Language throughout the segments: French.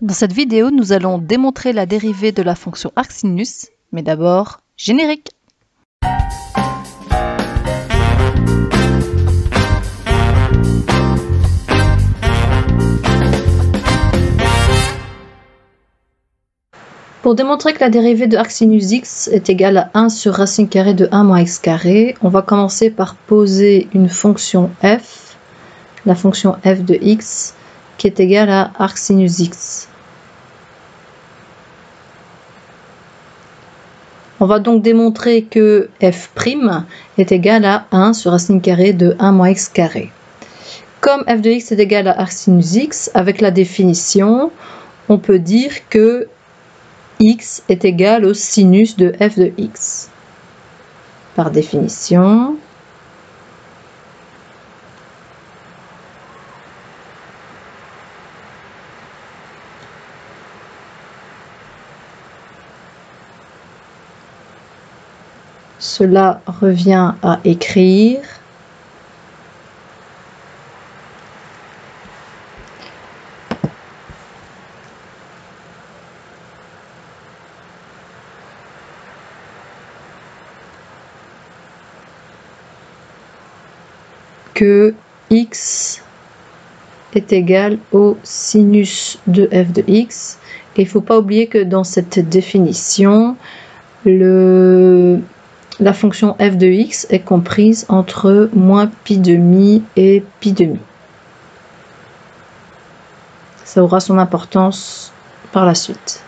Dans cette vidéo, nous allons démontrer la dérivée de la fonction arcsinus, mais d'abord, générique. Pour démontrer que la dérivée de arcsinus x est égale à 1 sur racine carrée de 1 moins x carré, on va commencer par poser une fonction f, la fonction f de x, qui est égale à arcsinus x. On va donc démontrer que f' est égal à 1 sur racine carrée de 1 moins x carré. Comme f de x est égal à arcsinus x, avec la définition, on peut dire que x est égal au sinus de f de x. Par définition, cela revient à écrire que x est égal au sinus de f de x. Et il ne faut pas oublier que dans cette définition, la fonction f de x est comprise entre moins pi demi et pi demi. Ça aura son importance par la suite.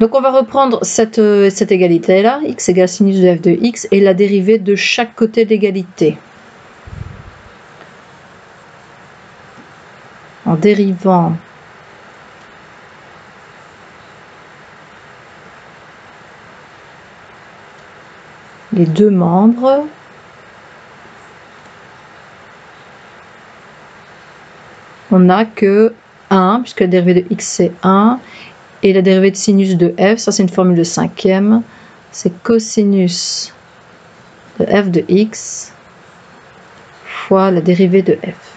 Donc on va reprendre cette égalité-là, x égale sinus de f de x, et la dérivée de chaque côté de l'égalité. En dérivant les deux membres, on n'a que 1, puisque la dérivée de x c'est 1, et la dérivée de sinus de f, ça c'est une formule de cinquième, c'est cosinus de f de x fois la dérivée de f.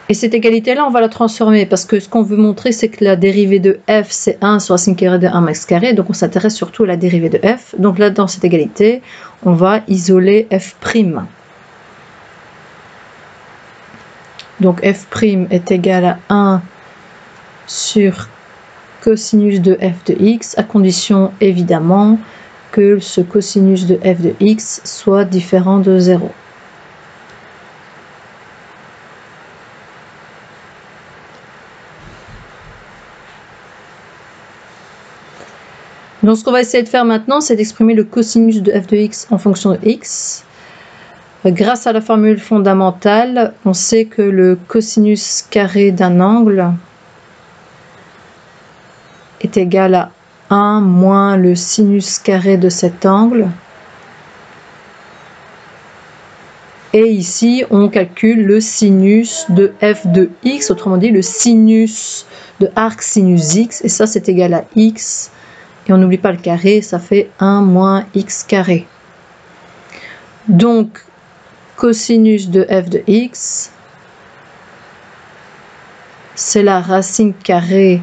Et cette égalité-là, on va la transformer parce que ce qu'on veut montrer, c'est que la dérivée de f, c'est 1 sur racine carrée de 1 moins x carré. Donc, on s'intéresse surtout à la dérivée de f. Donc là, dans cette égalité, on va isoler f'. Donc, f' est égal à 1 sur cosinus de f de x, à condition, évidemment, que ce cosinus de f de x soit différent de 0. Donc ce qu'on va essayer de faire maintenant, c'est d'exprimer le cosinus de f de x en fonction de x. Grâce à la formule fondamentale, on sait que le cosinus carré d'un angle est égal à 1 moins le sinus carré de cet angle. Et ici, on calcule le sinus de f de x, autrement dit le sinus de arcsinus x, et ça c'est égal à x. Et on n'oublie pas le carré, ça fait 1 moins x carré. Donc, cosinus de f de x, c'est la racine carrée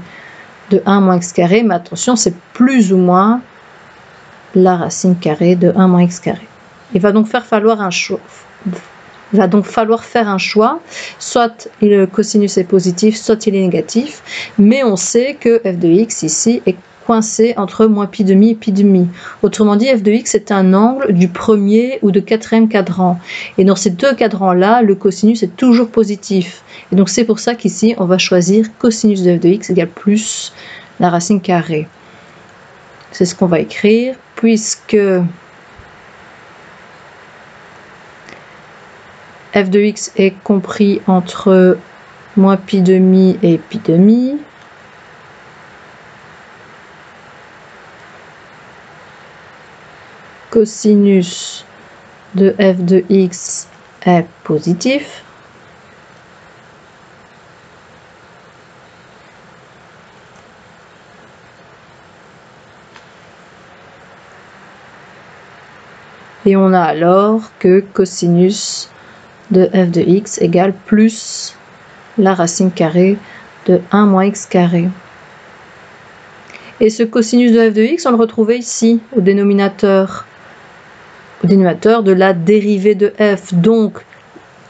de 1 moins x carré, mais attention, c'est plus ou moins la racine carrée de 1 moins x carré. Il va donc falloir faire un choix, soit le cosinus est positif, soit il est négatif, mais on sait que f de x ici est coincé entre moins pi demi et pi demi. Autrement dit, f de x est un angle du premier ou de quatrième cadran. Et dans ces deux cadrans-là, le cosinus est toujours positif. Et donc c'est pour ça qu'ici, on va choisir cosinus de f de x égale plus la racine carrée. C'est ce qu'on va écrire, puisque f de x est compris entre moins pi demi et pi demi. Cosinus de f de x est positif. Et on a alors que cosinus de f de x égale plus la racine carrée de 1 moins x carré. Et ce cosinus de f de x, on le retrouvait ici, au dénominateur de la dérivée de f. Donc,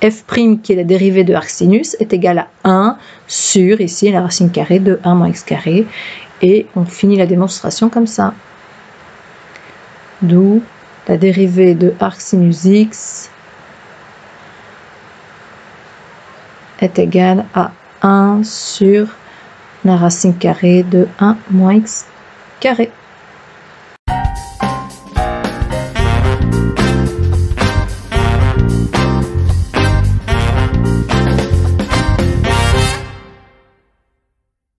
f' qui est la dérivée de arcsinus est égale à 1 sur, ici, la racine carrée de 1 moins x carré. Et on finit la démonstration comme ça. D'où la dérivée de arcsinus x est égale à 1 sur la racine carrée de 1 moins x carré.